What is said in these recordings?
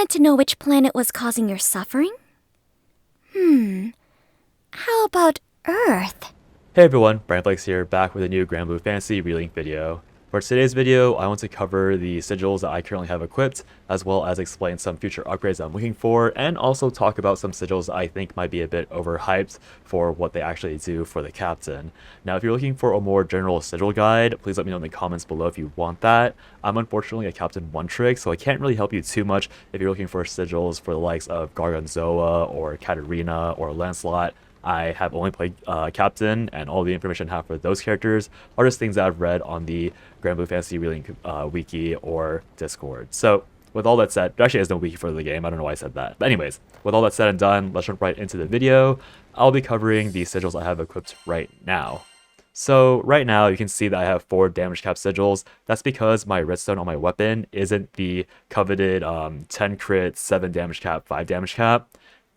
want to know which planet was causing your suffering? How about Earth? Hey everyone, Brandflex here, back with a new Granblue Fantasy Relink video. For today's video, I want to cover the sigils that I currently have equipped, as well as explain some future upgrades I'm looking for, and also talk about some sigils I think might be a bit overhyped for what they actually do for the captain. Now, if you're looking for a more general sigil guide, please let me know in the comments below if you want that. I'm unfortunately a Captain One-Trick, so I can't really help you too much if you're looking for sigils for the likes of Gargonzoa, or Katarina, or Lancelot. I have only played Captain, and all the information I have for those characters are just things that I've read on the Granblue Fantasy Relink wiki or Discord. So, with all that said, there actually is no wiki for the game, I don't know why I said that. But anyways, with all that said and done, let's jump right into the video. I'll be covering the sigils I have equipped right now. So right now you can see that I have 4 damage cap sigils. That's because my Wrightstone on my weapon isn't the coveted 10 crit, 7 damage cap, 5 damage cap.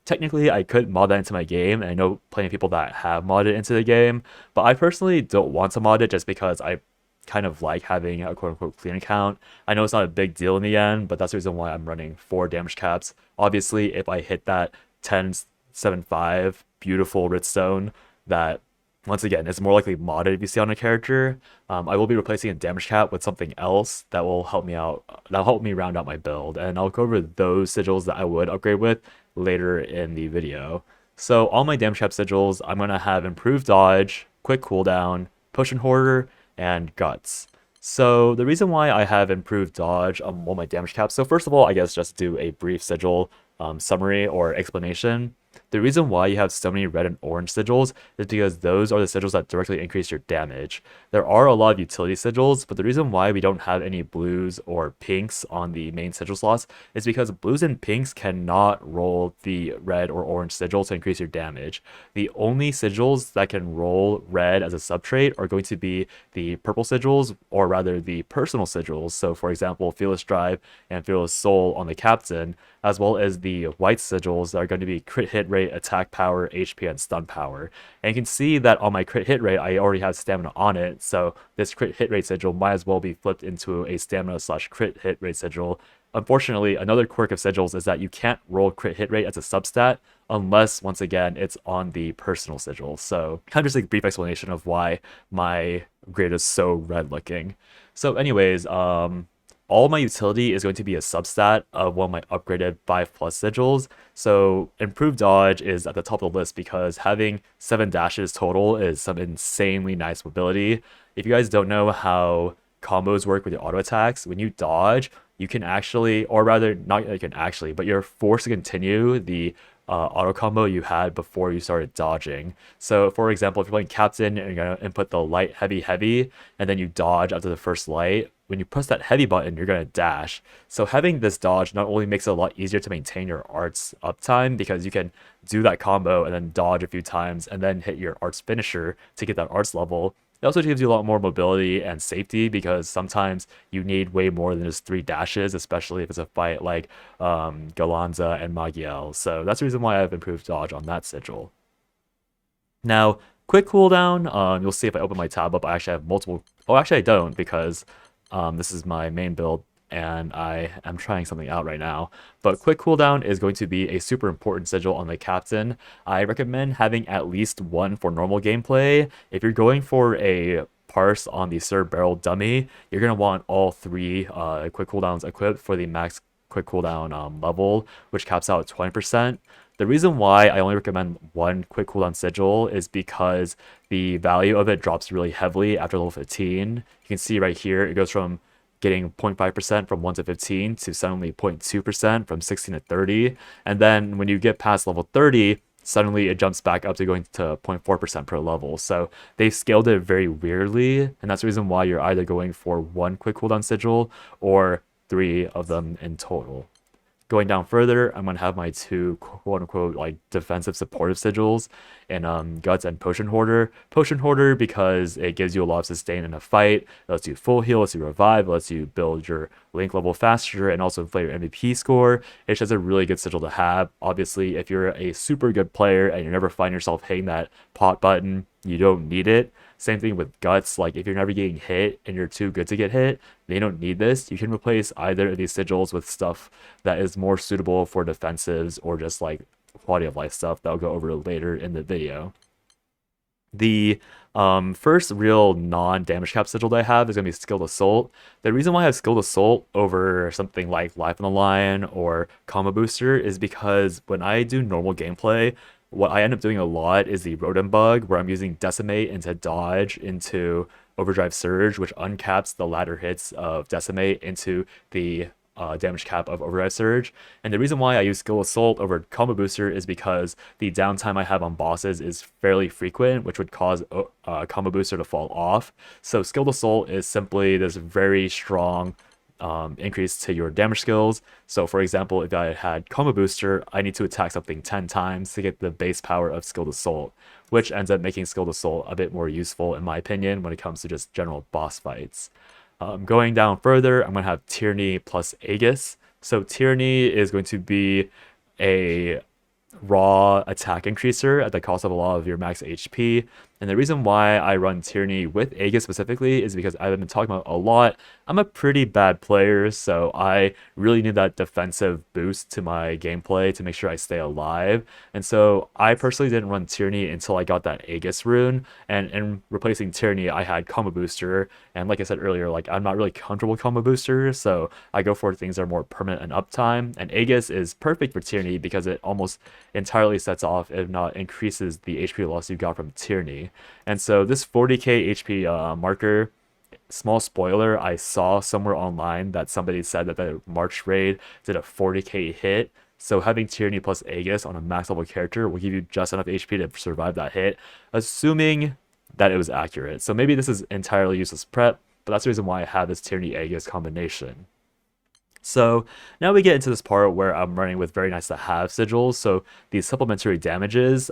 Technically, I could mod that into my game, and I know plenty of people that have modded into the game, but I personally don't want to mod it just because I kind of like having a quote-unquote clean account. I know it's not a big deal in the end, but that's the reason why I'm running 4 damage caps. Obviously, if I hit that 10-7-5 beautiful Wrightstone that, once again, it's more likely modded if you see on a character, I will be replacing a damage cap with something else that will help me out, that'll help me round out my build, and I'll cover those sigils that I would upgrade with later in the video. So all my damage cap sigils, I'm going to have improved dodge, quick cooldown, potion hoarder, and guts. So the reason why I have improved dodge on all my damage caps, so first of all, I guess just do a brief sigil summary or explanation. The reason why you have so many red and orange sigils is because those are the sigils that directly increase your damage. There are a lot of utility sigils, but the reason why we don't have any blues or pinks on the main sigil slots is because blues and pinks cannot roll the red or orange sigil to increase your damage. The only sigils that can roll red as a subtrait are going to be the purple sigils, or rather the personal sigils. So for example, Fearless Drive and Fearless Soul on the captain, as well as the white sigils that are going to be crit hit rate, attack power, HP, and stun power. And you can see that on my crit hit rate, I already have stamina on it, so this crit hit rate sigil might as well be flipped into a stamina / crit hit rate sigil. Unfortunately, another quirk of sigils is that you can't roll crit hit rate as a substat unless, once again, it's on the personal sigil. So kind of just a brief explanation of why my grid is so red looking. So anyways, all my utility is going to be a substat of one of my upgraded 5+ sigils. So improved dodge is at the top of the list because having 7 dashes total is some insanely nice mobility. If you guys don't know how combos work with your auto attacks, when you dodge, you can actually, or rather not you can actually, but you're forced to continue the auto combo you had before you started dodging. So for example, if you're playing captain and you're going to input the light, heavy, heavy, and then you dodge after the first light, when you press that heavy button, you're going to dash. So having this dodge not only makes it a lot easier to maintain your arts uptime, because you can do that combo and then dodge a few times and then hit your arts finisher to get that arts level. It also gives you a lot more mobility and safety, because sometimes you need way more than just 3 dashes, especially if it's a fight like Galanza and Magiel. So that's the reason why I've improved dodge on that sigil. Now, quick cooldown, you'll see if I open my tab up, I actually have multiple. Oh, actually I don't, because this is my main build and I am trying something out right now. But quick cooldown is going to be a super important sigil on the captain. I recommend having at least 1 for normal gameplay. If you're going for a parse on the Sir Barrel dummy, you're going to want all 3 quick cooldowns equipped for the max quick cooldown level, which caps out at 20%. The reason why I only recommend 1 quick cooldown sigil is because the value of it drops really heavily after level 15. You can see right here, it goes from getting 0.5% from 1 to 15 to suddenly 0.2% from 16 to 30. And then when you get past level 30, suddenly it jumps back up to going to 0.4% per level. So they've scaled it very weirdly, and that's the reason why you're either going for 1 quick cooldown sigil or 3 of them in total. Going down further, I'm going to have my 2 quote-unquote like defensive supportive sigils in Guts and Potion Hoarder. Potion Hoarder because it gives you a lot of sustain in a fight, it lets you full heal, lets you revive, lets you build your link level faster, and also inflate your MVP score. It's just a really good sigil to have. Obviously, if you're a super good player and you never find yourself hitting that pot button, you don't need it. Same thing with guts. Like if you're never getting hit and you're too good to get hit, they don't need this. You can replace either of these sigils with stuff that is more suitable for defensives or just like quality of life stuff that I'll go over later in the video. The first real non-damage cap sigil that I have is going to be Skilled Assault. The reason why I have Skilled Assault over something like Life on the Line or Combo Booster is because when I do normal gameplay, what I end up doing a lot is the Rodent Bug, where I'm using Decimate into Dodge into Overdrive Surge, which uncaps the ladder hits of Decimate into the damage cap of Overdrive Surge. And the reason why I use Skill Assault over Combo Booster is because the downtime I have on bosses is fairly frequent, which would cause Combo Booster to fall off. So Skilled Assault is simply this very strong increase to your damage skills. So for example, if I had Combo Booster, I need to attack something 10 times to get the base power of Skilled Assault, which ends up making Skilled Assault a bit more useful in my opinion when it comes to just general boss fights. Going down further, I'm going to have Tyranny plus Aegis. So Tyranny is going to be a raw attack increaser at the cost of a lot of your max HP. And the reason why I run Tyranny with Aegis specifically is because I've been talking about a lot. I'm a pretty bad player, so I really need that defensive boost to my gameplay to make sure I stay alive. And so I personally didn't run Tyranny until I got that Aegis rune. And in replacing Tyranny, I had Combo Booster. And like I said earlier, like I'm not really comfortable with Combo Booster, so I go for things that are more permanent and uptime. And Aegis is perfect for Tyranny because it almost entirely sets off, if not increases, the HP loss you got from Tyranny. And so this 40k HP marker, small spoiler, I saw somewhere online that somebody said that the March raid did a 40k hit. So having Tyranny plus Aegis on a max level character will give you just enough HP to survive that hit, assuming that it was accurate. So maybe this is entirely useless prep, but that's the reason why I have this Tyranny Aegis combination. So now we get into this part where I'm running with very nice to have sigils. So these supplementary damages,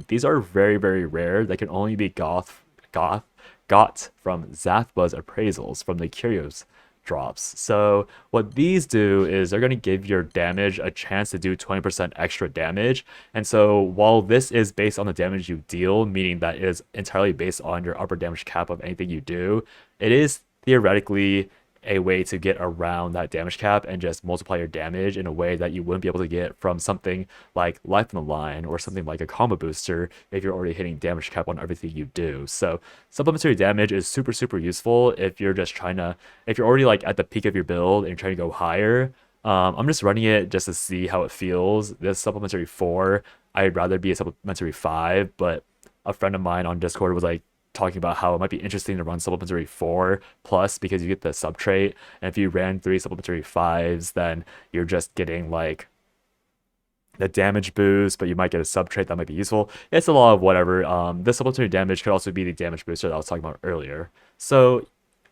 these are very, very rare. They can only be got from Zathba's appraisals from the CURIO's drops. So what these do is they're going to give your damage a chance to do 20% extra damage. And so while this is based on the damage you deal, meaning that it is entirely based on your upper damage cap of anything you do, it is theoretically a way to get around that damage cap and just multiply your damage in a way that you wouldn't be able to get from something like Life on the Line or something like a Combo Booster if you're already hitting damage cap on everything you do. So supplementary damage is super, super useful if you're just trying to, if you're already like at the peak of your build and you're trying to go higher. I'm just running it just to see how it feels. This supplementary 4, I'd rather be a supplementary 5, but a friend of mine on Discord was like, talking about how it might be interesting to run supplementary 4 plus because you get the sub trait, and if you ran 3 supplementary 5s, then you're just getting like the damage boost, but you might get a sub trait that might be useful. It's a lot of whatever. This supplementary damage could also be the damage booster that I was talking about earlier. So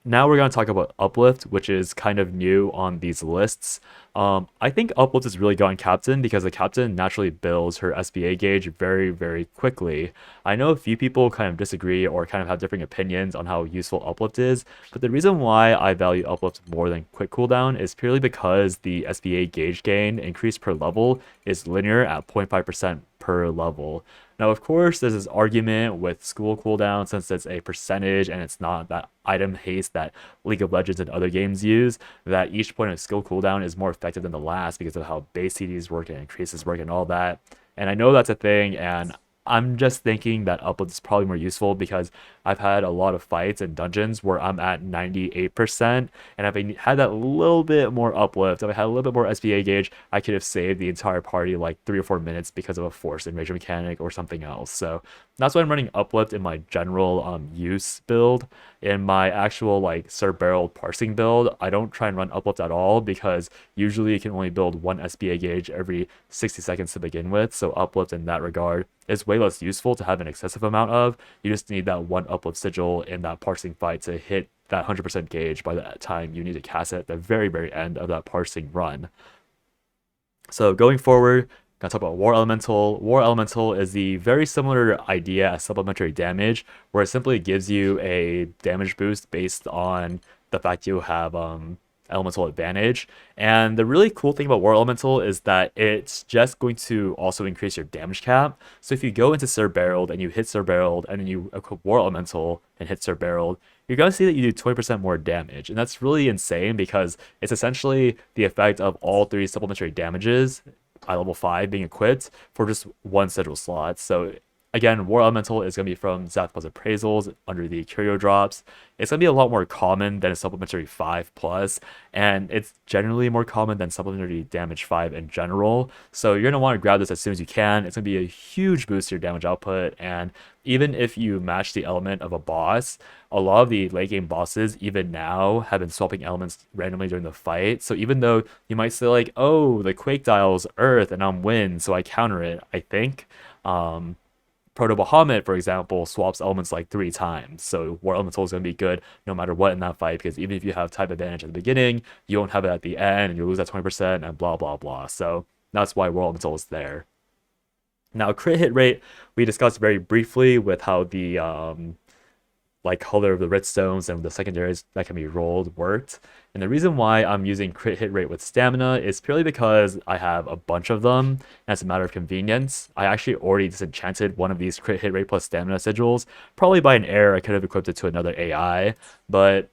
now we're going to talk about Uplift, which is kind of new on these lists. I think Uplift is really going captain because the captain naturally builds her SBA gauge very, very quickly. I know a few people kind of disagree or kind of have different opinions on how useful Uplift is, but the reason why I value Uplift more than quick cooldown is purely because the SBA gauge gain increase per level is linear at 0.5% per level. Now, of course, there's this argument with school cooldown since it's a percentage and it's not that item haste that League of Legends and other games use, that each point of skill cooldown is more effective than the last because of how base CDs work and increases work and all that. And I know that's a thing, and I'm just thinking that Uplift is probably more useful because I've had a lot of fights and dungeons where I'm at 98%, and if I had that little bit more Uplift, if I had a little bit more SBA gauge, I could have saved the entire party like 3 or 4 minutes because of a force enragement mechanic or something else. So that's why I'm running Uplift in my general use build. In my actual like Sir Barrel parsing build, I don't try and run Uplift at all because usually you can only build 1 SBA gauge every 60 seconds to begin with. So Uplift in that regard is way less useful to have an excessive amount of. You just need that 1 Uplift sigil in that parsing fight to hit that 100% gauge by the time you need to cast it at the very, very end of that parsing run. So going forward, gonna talk about War Elemental. War Elemental is the very similar idea as supplementary damage, where it simply gives you a damage boost based on the fact you have elemental advantage. And the really cool thing about War Elemental is that it's just going to also increase your damage cap. So if you go into Sir Barreled and you hit Sir Barreled and then you equip War Elemental and hit Sir Barreled, you're going to see that you do 20% more damage. And that's really insane because it's essentially the effect of all 3 supplementary damages at level 5 being equipped for just 1 sigil slot. So again, War Elemental is going to be from Zath Plus Appraisals under the Curio drops. It's going to be a lot more common than a Supplementary 5+, and it's generally more common than Supplementary Damage 5 in general. So you're going to want to grab this as soon as you can. It's going to be a huge boost to your damage output, and even if you match the element of a boss, a lot of the late game bosses, even now, have been swapping elements randomly during the fight. So even though you might say like, oh, the Quake dial's Earth and I'm Wind, so I counter it, I think. Proto Bahamut, for example, swaps elements like 3 times. So War Elemental is going to be good no matter what in that fight, because even if you have type advantage at the beginning, you won't have it at the end, and you lose that 20% and blah, blah, blah. So that's why War Elemental is there. Now, crit hit rate, we discussed very briefly with how the like color of the Wrightstones and the secondaries that can be rolled worked. And the reason why I'm using crit hit rate with stamina is purely because I have a bunch of them, and it's a matter of convenience. I actually already disenchanted one of these crit hit rate plus stamina sigils. Probably by an error, I could have equipped it to another AI, but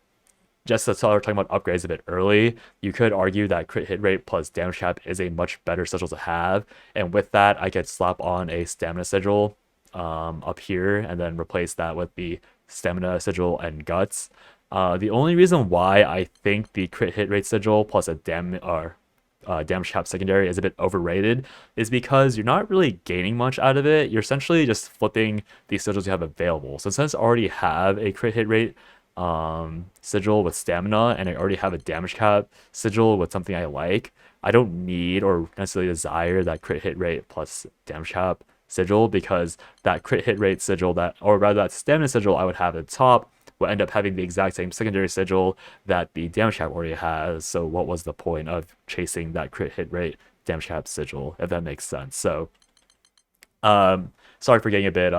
just to start talking about upgrades a bit early, you could argue that crit hit rate plus damage cap is a much better sigil to have, and with that, I could slap on a stamina sigil up here and then replace that with the stamina sigil and guts. The only reason why I think the crit hit rate sigil plus a damage cap secondary is a bit overrated is because you're not really gaining much out of it. You're essentially just flipping the sigils you have available. So since I already have a crit hit rate sigil with stamina, and I already have a damage cap sigil with something I like, I don't need or necessarily desire that crit hit rate plus damage cap sigil, because that crit hit rate sigil, or rather that stamina sigil I would have at the top, will end up having the exact same secondary sigil that the damage cap already has. So what was the point of chasing that crit hit rate damage cap sigil, if that makes sense? So sorry for getting a bit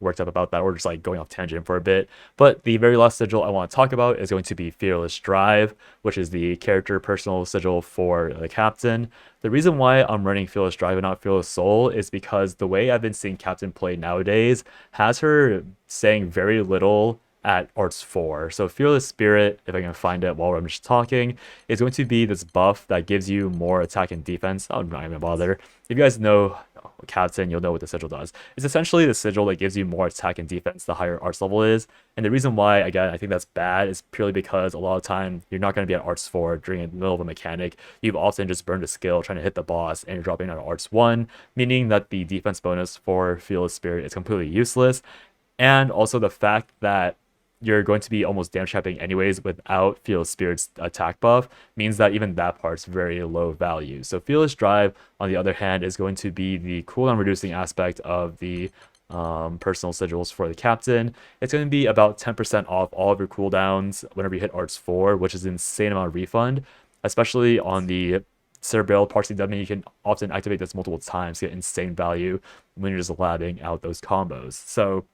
worked up about that, or just like going off tangent for a bit. But the very last sigil I want to talk about is going to be Fearless Drive, which is the character personal sigil for the captain. The reason why I'm running Fearless Drive and not Fearless Soul is because the way I've been seeing Captain play nowadays has her saying very little at Arts 4. So Fearless Spirit, if I can find it while I'm just talking, is going to be this buff that gives you more attack and defense. I'm not even gonna bother. If you guys know Captain, you'll know what the sigil does. It's essentially the sigil that gives you more attack and defense the higher arts level is. And the reason why, again, I think that's bad is purely because a lot of time you're not going to be at Arts 4 during the middle of a mechanic. You've often just burned a skill trying to hit the boss and you're dropping out of Arts 1, meaning that the defense bonus for Fearless Spirit is completely useless. And also the fact that you're going to be almost damage capping anyways without Fearless Spirit's attack buff means that even that part's very low value. So Fearless Drive, on the other hand, is going to be the cooldown reducing aspect of the personal sigils for the captain. It's going to be about 10% off all of your cooldowns whenever you hit Arts 4, which is an insane amount of refund, especially on the Cerebral Parts Dummy. You can often activate this multiple times to get insane value when you're just labbing out those combos. So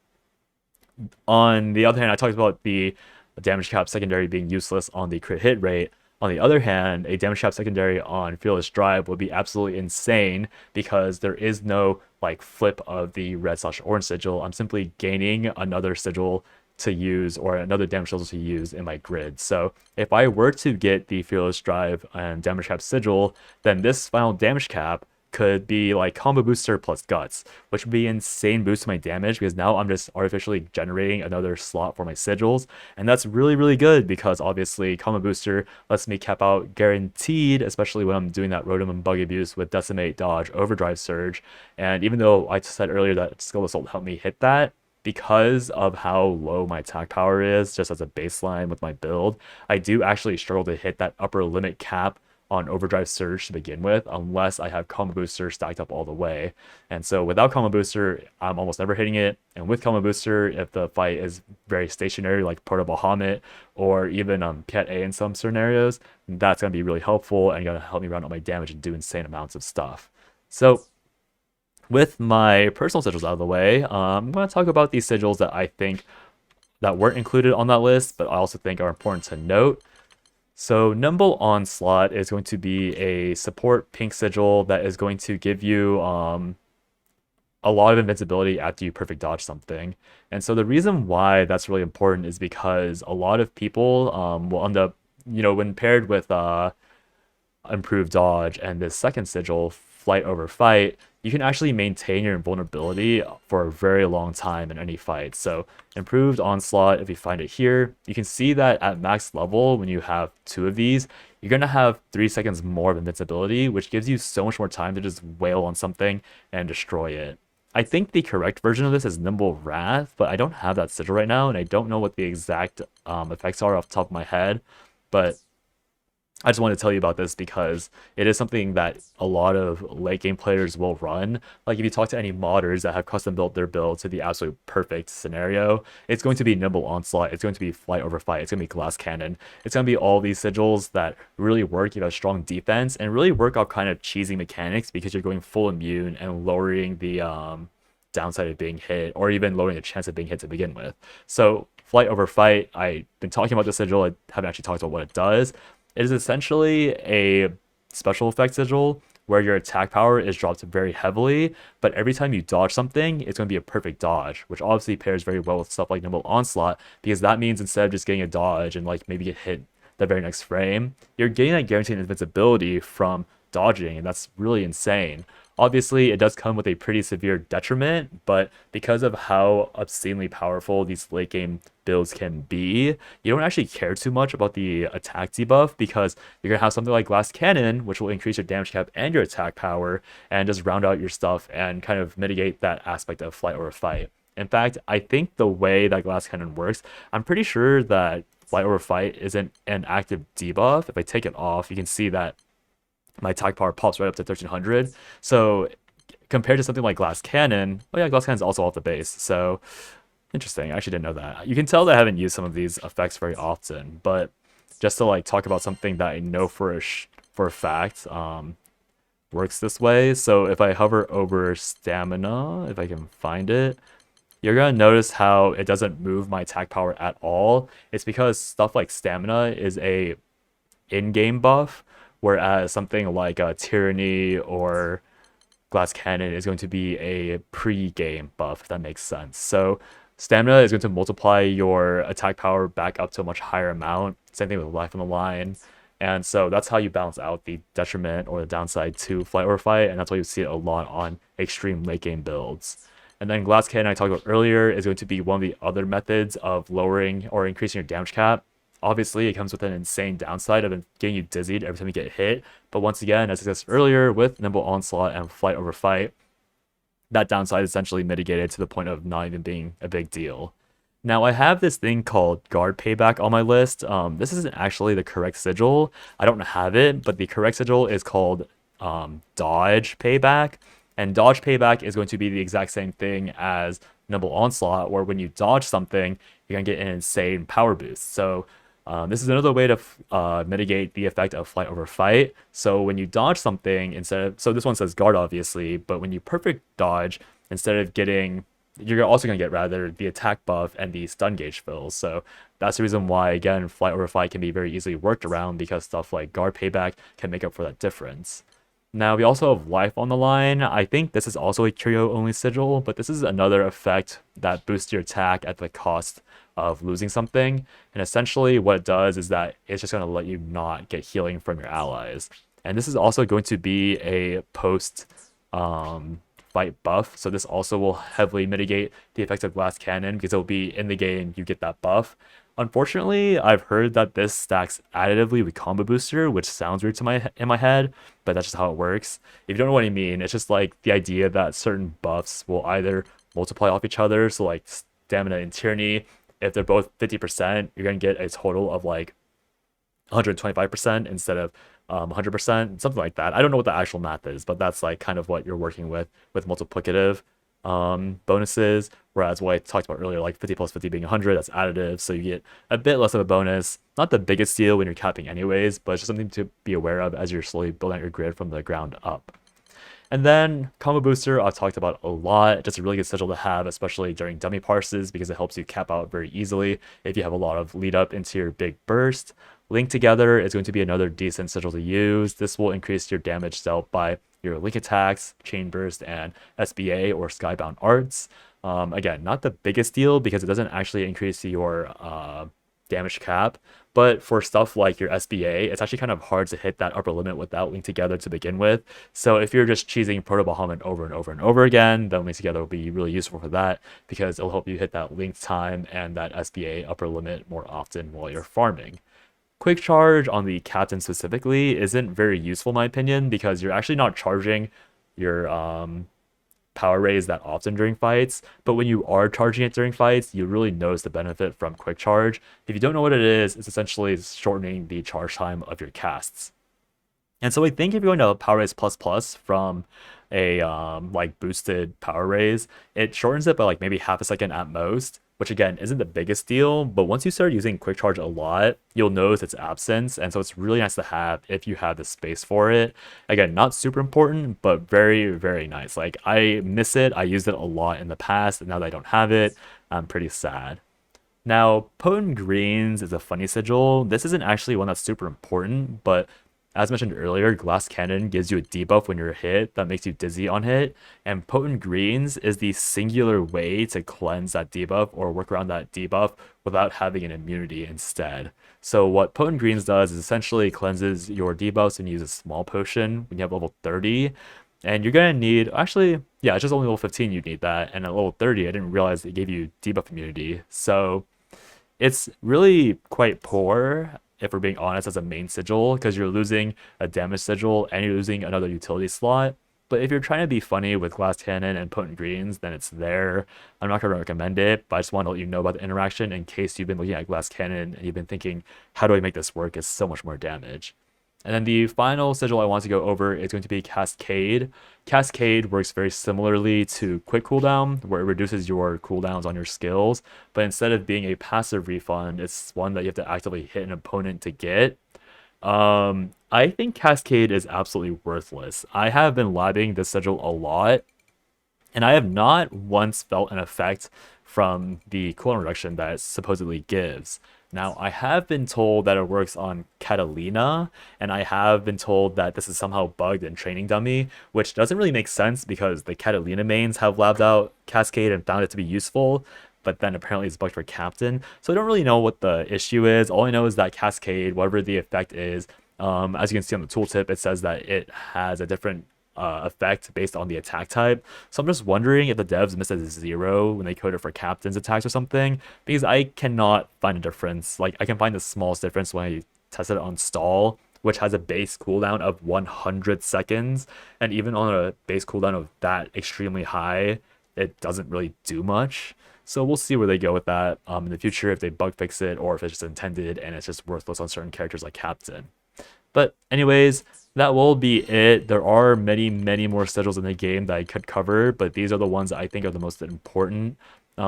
on the other hand, I talked about the damage cap secondary being useless on the crit hit rate. On the other hand, a damage cap secondary on Fearless Drive would be absolutely insane because there is no like flip of the red/orange sigil. I'm simply gaining another sigil to use, or another damage sigil to use in my grid. So if I were to get the Fearless Drive and damage cap sigil, then this final damage cap could be like combo booster plus guts, which would be insane boost to my damage, because now I'm just artificially generating another slot for my sigils, and that's really, really good because obviously combo booster lets me cap out guaranteed, especially when I'm doing that Rotom and Bug Abuse with Decimate, Dodge, Overdrive, Surge. And even though I said earlier that Skill Assault helped me hit that, because of how low my attack power is just as a baseline with my build, I do actually struggle to hit that upper limit cap on Overdrive, Surge to begin with, unless I have Combo Booster stacked up all the way. And so without Combo Booster, I'm almost never hitting it. And with Combo Booster, if the fight is very stationary, like Proto Bahamut, or even Pet A in some scenarios, that's going to be really helpful and going to help me round up my damage and do insane amounts of stuff. So with my personal sigils out of the way, I'm going to talk about these sigils that I think that weren't included on that list, but I also think are important to note. So Nimble Onslaught is going to be a support pink sigil that is going to give you a lot of invincibility after you perfect dodge something. And so the reason why that's really important is because a lot of people will end up, when paired with improved dodge and this second sigil, flight over fight, you can actually maintain your invulnerability for a very long time in any fight. So improved onslaught, if you find it here, you can see that at max level, when you have two of these, you're going to have 3 seconds more of invincibility, which gives you so much more time to just wail on something and destroy it. I think the correct version of this is Nimble Wrath, but I don't have that sigil right now, and I don't know what the exact effects are off the top of my head, but I just wanted to tell you about this because it is something that a lot of late game players will run. Like if you talk to any modders that have custom built their build to the absolute perfect scenario, it's going to be Nimble Onslaught, it's going to be Flight Over Fight, it's going to be Glass Cannon, it's going to be all these sigils that really work, you have a strong defense, and really work out kind of cheesy mechanics because you're going full immune and lowering the downside of being hit, or even lowering the chance of being hit to begin with. So Flight Over Fight, I've been talking about the sigil, I haven't actually talked about what it does. It is essentially a special effect sigil where your attack power is dropped very heavily, but every time you dodge something, it's going to be a perfect dodge, which obviously pairs very well with stuff like Nimble Onslaught, because that means instead of just getting a dodge and like maybe get hit the very next frame, you're getting that guaranteed invincibility from dodging, and that's really insane. Obviously, it does come with a pretty severe detriment, but because of how obscenely powerful these late game builds can be, you don't actually care too much about the attack debuff because you're going to have something like Glass Cannon, which will increase your damage cap and your attack power, and just round out your stuff and kind of mitigate that aspect of Flight Over Fight. In fact, I think the way that Glass Cannon works, I'm pretty sure that Flight Over Fight isn't an active debuff. If I take it off, you can see that my attack power pops right up to 1300. So compared to something like Glass Cannon, oh yeah, Glass Cannon is also off the base. So interesting. I actually didn't know that. You can tell that I haven't used some of these effects very often, but just to like talk about something that I know for a fact works this way. So if I hover over stamina, if I can find it, you're going to notice how it doesn't move my attack power at all. It's because stuff like stamina is a in-game buff, whereas something like Tyranny or Glass Cannon is going to be a pre-game buff, if that makes sense. So stamina is going to multiply your attack power back up to a much higher amount. Same thing with life on the line. And so that's how you balance out the detriment or the downside to Flight Over Fight, and that's why you see it a lot on extreme late game builds. And then Glass Cannon I talked about earlier is going to be one of the other methods of lowering or increasing your damage cap. Obviously, it comes with an insane downside of getting you dizzied every time you get hit. But once again, as I discussed earlier, with Nimble Onslaught and Flight Over Fight, that downside is essentially mitigated to the point of not even being a big deal. Now, I have this thing called Guard Payback on my list. This isn't actually the correct sigil. I don't have it, but the correct sigil is called Dodge Payback. And Dodge Payback is going to be the exact same thing as Nimble Onslaught, where when you dodge something, you're going to get an insane power boost. So this is another way to mitigate the effect of Flight Over Fight. So when you dodge something, so this one says guard obviously, but when you perfect dodge, instead of getting, you're also going to get rather the attack buff and the stun gauge fills. So that's the reason why, again, Flight Over Fight can be very easily worked around, because stuff like guard payback can make up for that difference. Now, we also have life on the line. I think this is also a CURIO only sigil, but this is another effect that boosts your attack at the cost of losing something. And essentially what it does is that it's just going to let you not get healing from your allies. And this is also going to be a post fight buff. So this also will heavily mitigate the effects of Glass Cannon, because it'll be in the game, you get that buff. Unfortunately, I've heard that this stacks additively with Combo Booster, which sounds weird to in my head, but that's just how it works. If you don't know what I mean, it's just like the idea that certain buffs will either multiply off each other. So like Stamina and Tyranny, if they're both 50%, you're going to get a total of like 125% instead of 100%, something like that. I don't know what the actual math is, but that's like kind of what you're working with multiplicative bonuses, whereas what I talked about earlier, like 50 plus 50 being 100, that's additive, so you get a bit less of a bonus. Not the biggest deal when you're capping anyways, but it's just something to be aware of as you're slowly building out your grid from the ground up. And then Combo Booster, I've talked about a lot. Just a really good sigil to have, especially during dummy parses, because it helps you cap out very easily if you have a lot of lead up into your big burst. Link Together is going to be another decent sigil to use. This will increase your damage dealt by your Link attacks, Chain Burst, and SBA or Skybound arts. Again, not the biggest deal because it doesn't actually increase your damage cap, but for stuff like your SBA, it's actually kind of hard to hit that upper limit without Link Together to begin with. So if you're just cheesing Proto Bahamut over and over and over again, then Link Together will be really useful for that because it'll help you hit that link time and that SBA upper limit more often while you're farming. Quick Charge on the Captain specifically isn't very useful in my opinion because you're actually not charging your power raise that often during fights, but when you are charging it during fights, you really notice the benefit from Quick Charge. If you don't know what it is, it's essentially shortening the charge time of your casts. And so I think if you're going to power raise plus plus from a like boosted power raise, it shortens it by like maybe half a second at most, which again isn't the biggest deal, but once you start using Quick Charge a lot, you'll notice its absence, and so it's really nice to have if you have the space for it. Again, not super important, but very, very nice. Like, I miss it. I used it a lot in the past, and now that I don't have it, I'm pretty sad. Now, Potent Greens is a funny sigil. This isn't actually one that's super important, but as mentioned earlier, Glass Cannon gives you a debuff when you're hit that makes you dizzy on hit, and Potent Greens is the singular way to cleanse that debuff or work around that debuff without having an immunity instead. So what Potent Greens does is essentially cleanses your debuffs and uses a small potion when you have level 30, and you're going to need, actually, yeah, it's just only level 15 you need that, and at level 30, I didn't realize it gave you debuff immunity, so it's really quite poor if we're being honest, as a main sigil, because you're losing a damage sigil and you're losing another utility slot. But if you're trying to be funny with Glass Cannon and Potent Greens, then it's there. I'm not going to recommend it, but I just want to let you know about the interaction in case you've been looking at Glass Cannon and you've been thinking, how do I make this work? It's so much more damage. And then the final sigil I want to go over is going to be Cascade. Cascade works very similarly to Quick Cooldown, where it reduces your cooldowns on your skills, but instead of being a passive refund, it's one that you have to actively hit an opponent to get. I think Cascade is absolutely worthless. I have been labbing this sigil a lot, and I have not once felt an effect from the cooldown reduction that it supposedly gives. Now, I have been told that it works on Catalina, and I have been told that this is somehow bugged in Training Dummy, which doesn't really make sense because the Catalina mains have labbed out Cascade and found it to be useful, but then apparently it's bugged for Captain. So I don't really know what the issue is. All I know is that Cascade, whatever the effect is, as you can see on the tooltip, it says that it has a different effect based on the attack type. So I'm just wondering if the devs missed a 0 when they coded for Captain's attacks or something, because I cannot find a difference. Like, I can find the smallest difference when I tested it on Stall, which has a base cooldown of 100 seconds, and even on a base cooldown of that extremely high, it doesn't really do much. So we'll see where they go with that in the future, if they bug fix it or if it's just intended and it's just worthless on certain characters like Captain. But anyways, that will be it. There are many, many more sigils in the game that I could cover, but these are the ones that I think are the most important.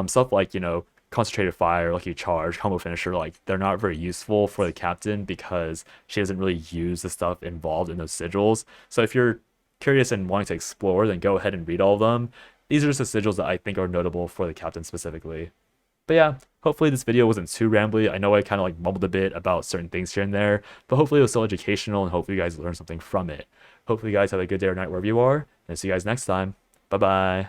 Stuff like, you know, Concentrated Fire, Lucky Charge, Combo Finisher, like, they're not very useful for the Captain because she doesn't really use the stuff involved in those sigils. So if you're curious and wanting to explore, then go ahead and read all of them. These are just the sigils that I think are notable for the Captain specifically. But yeah, hopefully this video wasn't too rambly. I know I kind of like mumbled a bit about certain things here and there, but hopefully it was still educational and hopefully you guys learned something from it. Hopefully you guys have a good day or night wherever you are, and see you guys next time. Bye bye.